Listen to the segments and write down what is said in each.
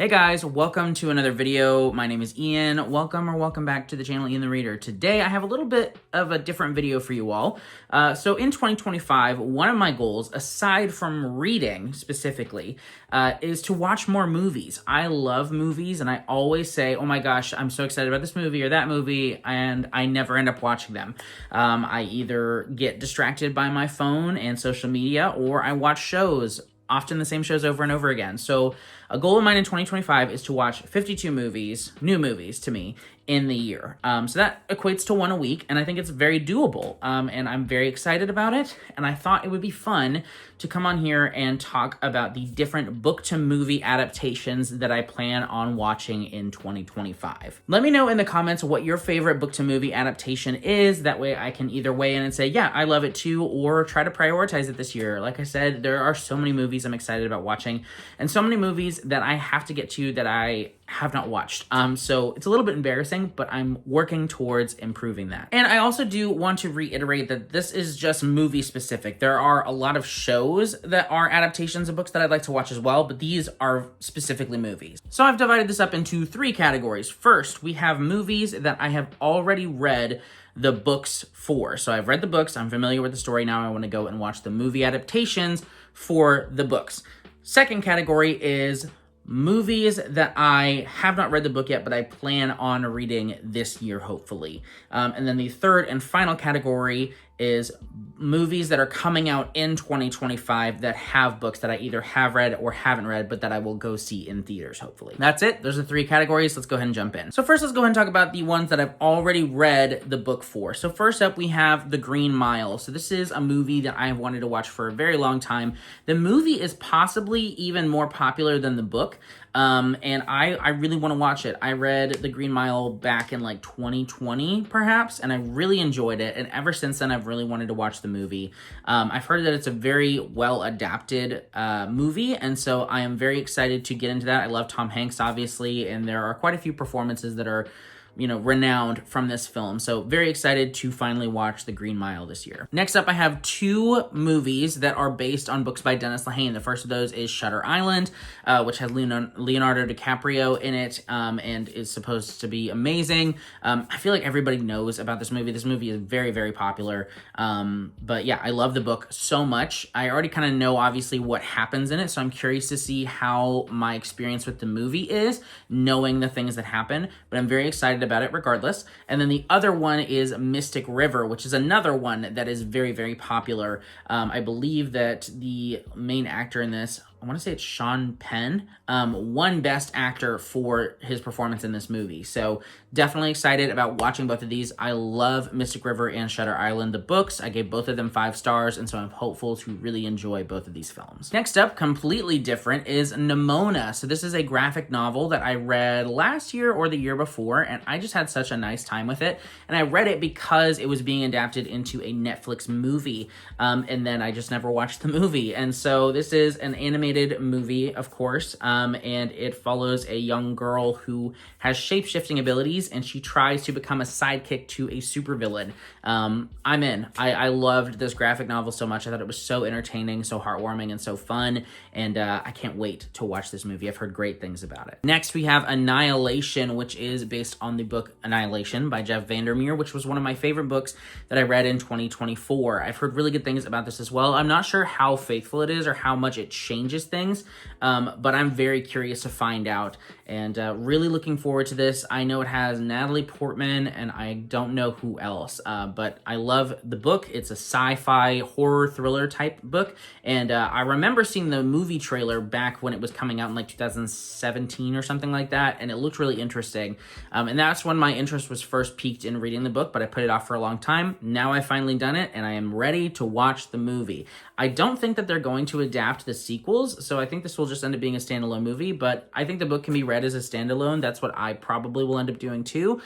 Hey guys, welcome to another video. My name is Ian. Welcome back to the channel Ian the Reader. Today I have a little bit of a different video for you all. So in 2025, one of my goals, aside from reading specifically, is to watch more movies. I love movies and I always say, oh my gosh, I'm so excited about this movie or that movie, and I never end up watching them. I either get distracted by my phone and social media, or I watch shows, often the same shows over and over again. So a goal of mine in 2025 is to watch 52 movies, new movies to me, in the year. So that equates to one a week, and I think it's very doable, and I'm very excited about it, and I thought it would be fun to come on here and talk about the different book-to-movie adaptations that I plan on watching in 2025. Let me know in the comments what your favorite book-to-movie adaptation is. That way I can either weigh in and say, yeah, I love it too, or try to prioritize it this year. Like I said, there are so many movies I'm excited about watching, and so many movies that I have to get to that I have not watched. So it's a little bit embarrassing, but I'm working towards improving that. And I also do want to reiterate that this is just movie specific. There are a lot of shows that are adaptations of books that I'd like to watch as well, but these are specifically movies. So I've divided this up into three categories. First, we have movies that I have already read the books for. So I've read the books, I'm familiar with the story, now I want to go and watch the movie adaptations for the books. Second category is movies that I have not read the book yet, but I plan on reading this year, hopefully. And then the third and final category is movies that are coming out in 2025 that have books that I either have read or haven't read, but that I will go see in theaters, hopefully. That's it. Those are the three categories. Let's go ahead and jump in. So first, let's go ahead and talk about the ones that I've already read the book for. So first up, we have The Green Mile. So this is a movie that I've wanted to watch for a very long time. The movie is possibly even more popular than the book. And I really want to watch it. I read The Green Mile back in like 2020, perhaps, and I really enjoyed it. And ever since then, I've really wanted to watch the movie. I've heard that it's a very well adapted movie, and so I am very excited to get into that. I love Tom Hanks, obviously, and there are quite a few performances that are, you know, renowned from this film. So very excited to finally watch The Green Mile this year. Next up, I have two movies that are based on books by Dennis Lehane. The first of those is Shutter Island, which has Leonardo DiCaprio in it, and is supposed to be amazing. I feel like everybody knows about this movie. This movie is very, very popular. But yeah, I love the book so much. I already kind of know, obviously, what happens in it, so I'm curious to see how my experience with the movie is, knowing the things that happen, but I'm very excited about it regardless. And then the other one is Mystic River, which is another one that is very, very popular. I believe that the main actor in this, I want to say it's Sean Penn, won Best Actor for his performance in this movie. So definitely excited about watching both of these. I love Mystic River and Shutter Island, the books. I gave both of them 5 stars, and so I'm hopeful to really enjoy both of these films. Next up, completely different, is Nimona. So this is a graphic novel that I read last year or the year before, and I just had such a nice time with it. And I read it because it was being adapted into a Netflix movie, and then I just never watched the movie. And so this is an animated movie, of course, and it follows a young girl who has shape-shifting abilities, and she tries to become a sidekick to a supervillain. I'm in. I loved this graphic novel so much. I thought it was so entertaining, so heartwarming, and so fun, and I can't wait to watch this movie. I've heard great things about it. Next, we have Annihilation, which is based on the book Annihilation by Jeff Vandermeer, which was one of my favorite books that I read in 2024. I've heard really good things about this as well. I'm not sure how faithful it is or how much it changes things, but I'm very curious to find out, and really looking forward to this. I know it has Natalie Portman, and I don't know who else, but I love the book. It's a sci-fi horror thriller type book, and I remember seeing the movie trailer back when it was coming out in like 2017 or something like that, and it looked really interesting, and that's when my interest was first piqued in reading the book, but I put it off for a long time. Now I've finally done it, and I am ready to watch the movie. I don't think that they're going to adapt the sequels, so I think this will just end up being a standalone movie, but I think the book can be read as a standalone. That's what I probably will end up doing too.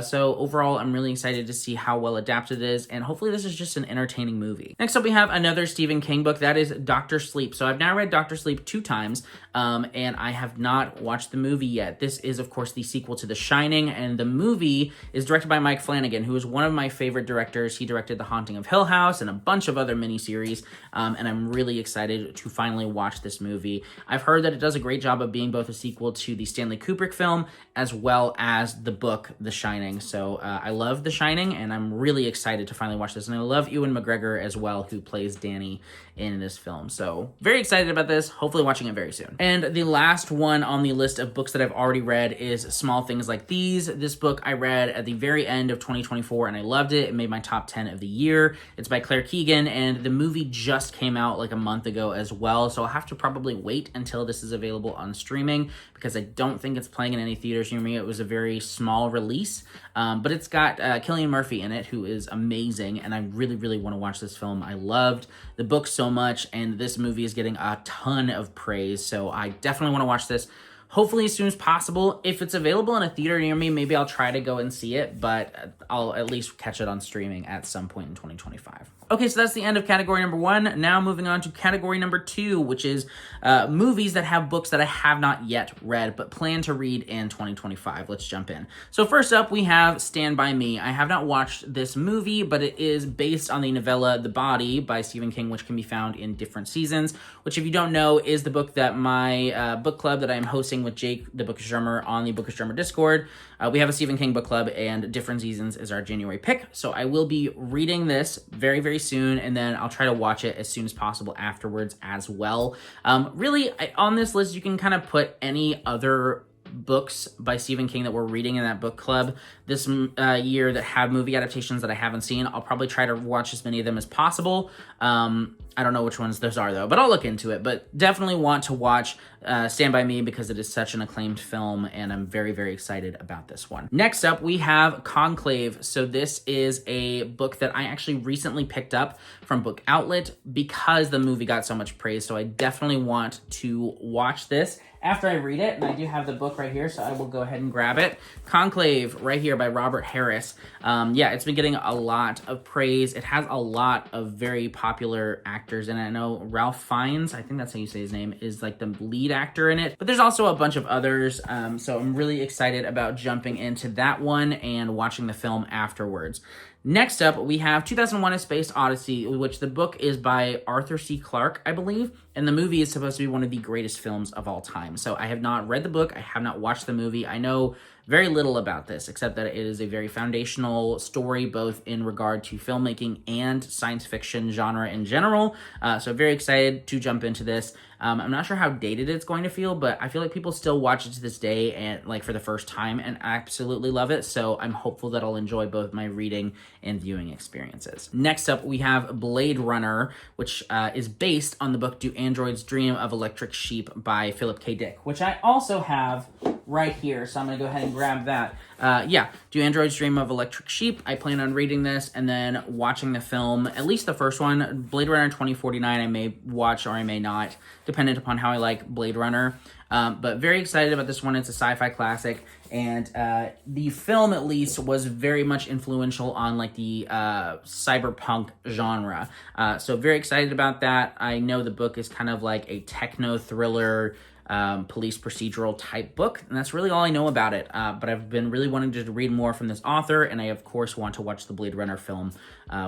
So overall, I'm really excited to see how well adapted it is, and hopefully this is just an entertaining movie. Next up, we have another Stephen King book. That is Dr. Sleep. So I've now read Dr. Sleep 2 times, and I have not watched the movie yet. This is, of course, the sequel to The Shining, and the movie is directed by Mike Flanagan, who is one of my favorite directors. He directed The Haunting of Hill House and a bunch of other miniseries, and I'm really excited to finally watch watch this movie. I've heard that it does a great job of being both a sequel to the Stanley Kubrick film as well as the book The Shining. So I love The Shining, and I'm really excited to finally watch this. And I love Ewan McGregor as well, who plays Danny in this film. So very excited about this. Hopefully watching it very soon. And the last one on the list of books that I've already read is Small Things Like These. This book I read at the very end of 2024, and I loved it. It made my top 10 of the year. It's by Claire Keegan, and the movie just came out like a month ago as well. So I'll have to probably wait until this is available on streaming, because I don't think it's playing in any theaters near me. It was a very small release, but it's got Cillian Murphy in it, who is amazing, and I really, really want to watch this film. I loved the book so much, and this movie is getting a ton of praise, so I definitely want to watch this. Hopefully as soon as possible. If it's available in a theater near me, maybe I'll try to go and see it, but I'll at least catch it on streaming at some point in 2025. Okay, so that's the end of category number 1. Now moving on to category number 2, which is movies that have books that I have not yet read, but plan to read in 2025. Let's jump in. So first up, we have Stand By Me. I have not watched this movie, but it is based on the novella The Body by Stephen King, which can be found in different seasons, which, if you don't know, is the book that my book club that I'm hosting with Jake, the Bookish Drummer, on the Bookish Drummer Discord. We have a Stephen King book club, and Different Seasons is our January pick. So I will be reading this very, very soon, and then I'll try to watch it as soon as possible afterwards as well. Really, on this list, you can kind of put any other books by Stephen King that we're reading in that book club this year that have movie adaptations that I haven't seen. I'll probably try to watch as many of them as possible. I don't know which ones those are, though, but I'll look into it. But definitely want to watch Stand By Me, because it is such an acclaimed film, and I'm very, very excited about this one. Next up, we have Conclave. So this is a book that I actually recently picked up from Book Outlet because the movie got so much praise. So I definitely want to watch this after I read it, and I do have the book right here, so I will go ahead and grab it. Conclave, right here by Robert Harris. Yeah, it's been getting a lot of praise. It has a lot of very popular actors in it. I know Ralph Fiennes, I think that's how you say his name, is like the lead actor in it, but there's also a bunch of others, so I'm really excited about jumping into that one and watching the film afterwards. Next up, we have 2001: A Space Odyssey, which the book is by Arthur C. Clarke, I believe, and the movie is supposed to be one of the greatest films of all time. So I have not read the book, I have not watched the movie. I know very little about this, except that it is a very foundational story, both in regard to filmmaking and science fiction genre in general. So very excited to jump into this. I'm not sure how dated it's going to feel, but I feel like people still watch it to this day and like for the first time and absolutely love it. So I'm hopeful that I'll enjoy both my reading and viewing experiences. Next up, we have Blade Runner, which is based on the book Do Androids Dream of Electric Sheep by Philip K. Dick, which I also have right here. So I'm going to go ahead and grab that. Yeah, Do Androids Dream of Electric Sheep. I plan on reading this and then watching the film, at least the first one. Blade Runner 2049 I may watch or I may not, dependent upon how I like Blade Runner. But very excited about this one. It's a sci-fi classic, and the film, at least, was very much influential on like the cyberpunk genre. So very excited about that. I know the book is kind of like a techno thriller, police procedural type book, and that's really all I know about it. But I've been really wanting to read more from this author, and I of course want to watch the Blade Runner film,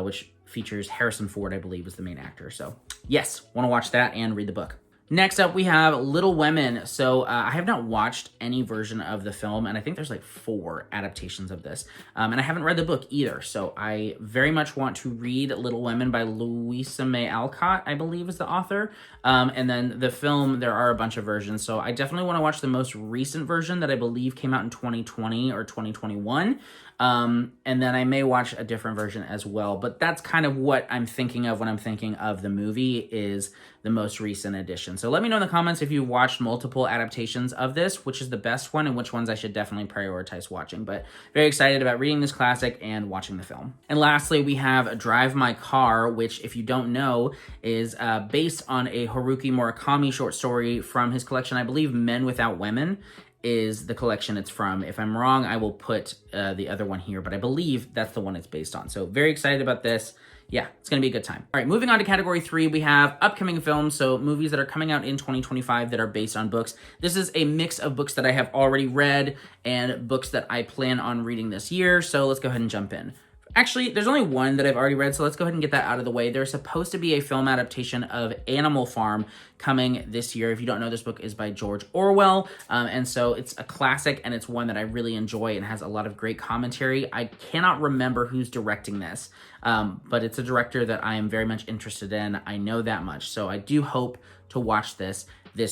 which features Harrison Ford, I believe, is the main actor. So yes, want to watch that and read the book. Next up, we have Little Women. So I have not watched any version of the film, and I think there's like 4 adaptations of this. And I haven't read the book either, so I very much want to read Little Women by Louisa May Alcott, I believe is the author. And then the film, there are a bunch of versions, so I definitely want to watch the most recent version that I believe came out in 2020 or 2021. And then I may watch a different version as well, but that's kind of what I'm thinking of when I'm thinking of the movie, is the most recent edition. So let me know in the comments if you've watched multiple adaptations of this, which is the best one and which ones I should definitely prioritize watching. But very excited about reading this classic and watching the film. And lastly, we have Drive My Car, which, if you don't know, is based on a Haruki Murakami short story from his collection, I believe Men Without Women is the collection it's from. If I'm wrong, I will put the other one here, but I believe that's the one it's based on. So very excited about this. Yeah, it's going to be a good time. All right, moving on to category 3, we have upcoming films, so movies that are coming out in 2025 that are based on books. This is a mix of books that I have already read and books that I plan on reading this year, so let's go ahead and jump in. Actually, there's only one that I've already read, so let's go ahead and get that out of the way. There's supposed to be a film adaptation of Animal Farm coming this year. If you don't know, this book is by George Orwell, and so it's a classic, and it's one that I really enjoy and has a lot of great commentary. I cannot remember who's directing this, but it's a director that I am very much interested in. I know that much, so I do hope to watch this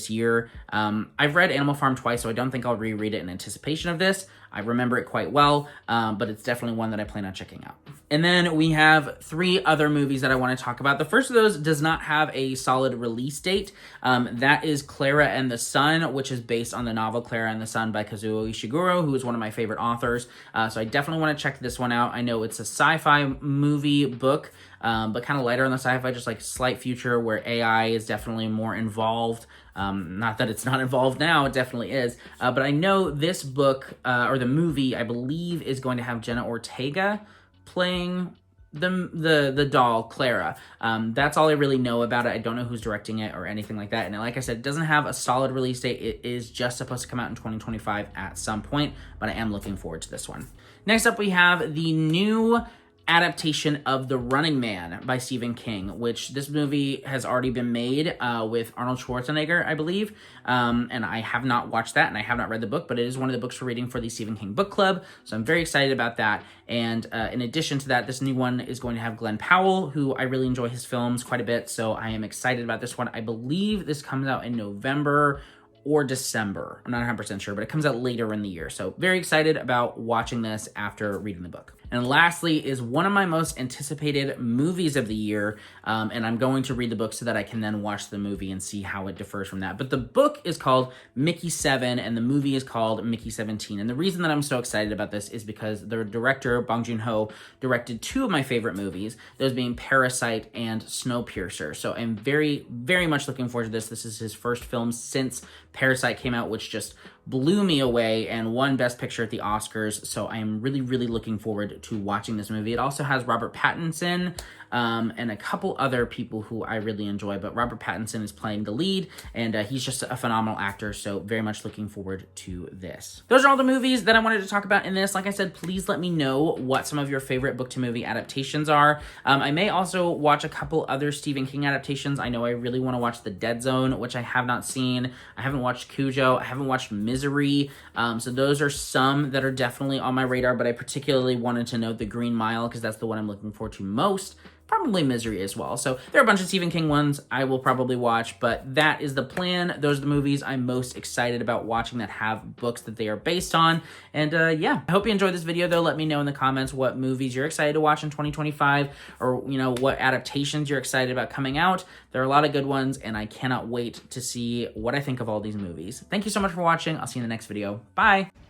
year. I've read Animal Farm twice, so I don't think I'll reread it in anticipation of this. I remember it quite well, but it's definitely one that I plan on checking out. And then we have 3 other movies that I want to talk about. The first of those does not have a solid release date. That is Clara and the Sun, which is based on the novel Clara and the Sun by Kazuo Ishiguro, who is one of my favorite authors. So I definitely want to check this one out. I know it's a sci-fi movie book, but kind of lighter on the sci-fi, just like slight future where AI is definitely more involved. Not that it's not involved now, it definitely is. But I know this book, or the movie, I believe, is going to have Jenna Ortega playing the doll, Clara. That's all I really know about it. I don't know who's directing it or anything like that. And like I said, it doesn't have a solid release date. It is just supposed to come out in 2025 at some point, but I am looking forward to this one. Next up, we have the new adaptation of The Running Man by Stephen King, which this movie has already been made with Arnold Schwarzenegger, I believe, and I have not watched that, and I have not read the book, but it is one of the books we're reading for the Stephen King book club, so I'm very excited about that. And in addition to that, this new one is going to have Glenn Powell, who I really enjoy his films quite a bit, so I am excited about this one. I believe this comes out in November or December. I'm not 100% sure, but it comes out later in the year. So very excited about watching this after reading the book. And lastly is one of my most anticipated movies of the year, and I'm going to read the book so that I can then watch the movie and see how it differs from that. But the book is called Mickey 7, and the movie is called Mickey 17. And the reason that I'm so excited about this is because the director, Bong Joon-ho, directed 2 of my favorite movies, those being Parasite and Snowpiercer. So I'm very, very much looking forward to this. This is his first film since Parasite came out, which just blew me away and won Best Picture at the Oscars, so I am really, really looking forward to watching this movie. It also has Robert Pattinson and a couple other people who I really enjoy, but Robert Pattinson is playing the lead, and he's just a phenomenal actor, so very much looking forward to this. Those are all the movies that I wanted to talk about in this. Like I said, please let me know what some of your favorite book-to-movie adaptations are. I may also watch a couple other Stephen King adaptations. I know I really want to watch The Dead Zone, which I have not seen. I haven't watched Cujo. I haven't watched Misery. So those are some that are definitely on my radar, but I particularly wanted to note The Green Mile because that's the one I'm looking forward to most. Probably Misery as well. So there are a bunch of Stephen King ones I will probably watch, but that is the plan. Those are the movies I'm most excited about watching that have books that they are based on. And yeah, I hope you enjoyed this video though. Let me know in the comments what movies you're excited to watch in 2025, or you know, what adaptations you're excited about coming out. There are a lot of good ones, and I cannot wait to see what I think of all these movies. Thank you so much for watching. I'll see you in the next video. Bye!